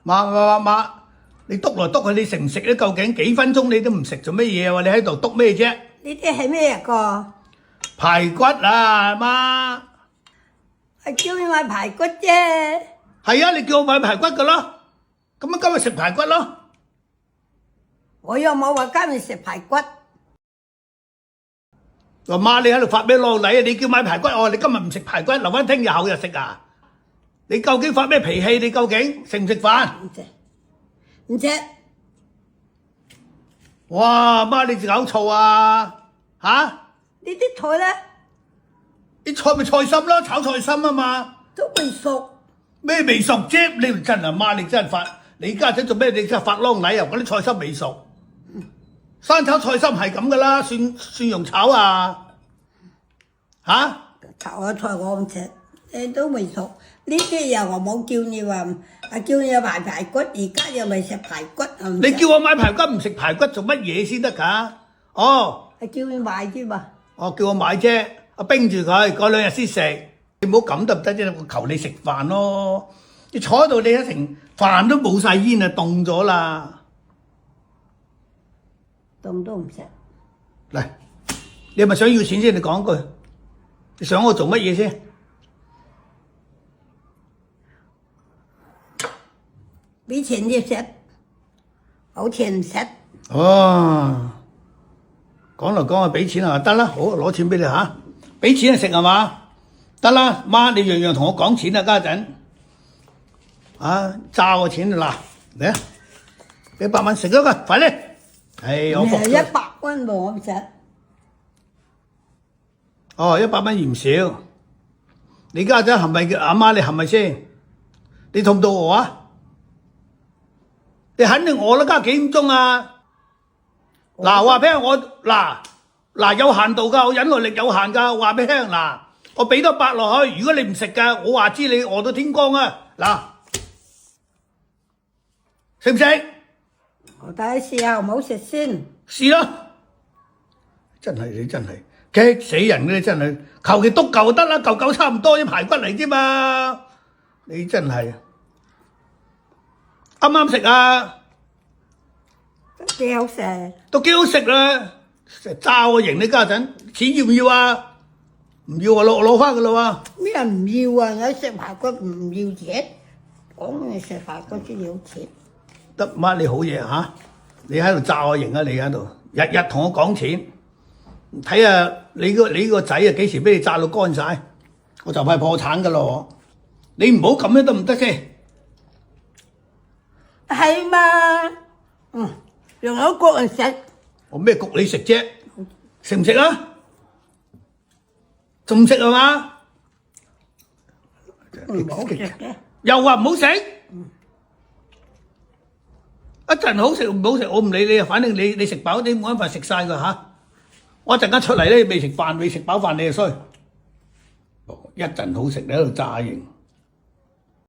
媽，你篤來篤去，你食唔食咧？究竟幾分鐘你都唔食，做乜嘢啊？你喺度篤咩啫？呢啲係咩個？排骨啊，媽！係叫你買排骨啫。係啊，你叫我買排骨噶咯，咁樣今日食排骨咯。我又冇話今日食排骨。話媽，你喺度發咩浪禮啊？你叫買排骨，我話你今日唔食排骨，留翻聽日後日食啊？你究竟發咩脾氣？你究竟食唔食飯？唔食。哇，媽你搞錯啊！嚇？呢啲菜咧？啲菜咪菜心咯，炒菜心啊嘛。都未熟。咩未熟啫？你真係媽，你真係發，你家陣做咩？你真係發啷禮啊？嗰啲菜心未熟，生炒菜心係咁噶啦，蒜蓉炒啊，嚇？炒嘅菜我唔食，誒都未熟。呢啲又我冇叫你話，叫你買排骨，而家又未食排骨。你叫我買排骨唔食排骨做乜嘢先得㗎？哦，係叫你買啫嘛。哦，叫我買啫，冰住佢，過2日先食。你唔好咁得唔得啫？我求你食飯咯。你坐喺度，你一成飯都冇晒煙啊，凍咗啦。凍都唔食。嚟，你係咪想要錢先？你講句，你想我做乜嘢先？俾錢你食，冇錢唔食。哦，講嚟講去俾錢啊，得啦，好攞錢俾你嚇，俾錢就食係嘛？得啦，媽你樣樣同我講錢啊，家陣啊揸我錢嗱嚟啊，俾100蚊食咗佢，快啲！我服咗。100蚊喎，我唔食。哦，100蚊嫌少。你家陣係咪叫阿媽？你係咪先？你肚唔肚餓啊？你肯定餓啦，家幾點鐘啊？嗱，話俾我嗱有限度㗎，我忍耐力有限㗎，話俾你聽嗱，我俾多100落去，如果你唔食㗎，我話知你餓到天光啊！嗱，食唔食？我睇試下，唔好食先。試咯，真係你真係激死人嘅，你真係求其篤嚿就得啦，嚿差唔多啲排骨嚟啫嘛，你真係啱啱食啊？都幾好食。都幾好食啦，炸我型你家陣，錢要唔要啊？唔要啊，攞翻噶啦喎。咩人唔要啊？有食排骨唔要錢，講你食排骨先要錢。得媽你好嘢嚇，你喺度炸我型啊！你喺度日日同我講錢，睇下你個仔啊幾時俾你炸到乾晒，我就快破產噶咯！你唔好咁樣得唔得先？係嘛？仲有個人食。我咩焗你食啫？食唔食啊？仲唔食係嘛？唔好食嘅。又話唔好食？一陣好食唔好食，我唔理你啊！反正你食飽啲，冇一份食晒佢嚇。我一陣間出嚟咧，未食飯，未食飽飯你就衰。一陣好食你喺度炸型。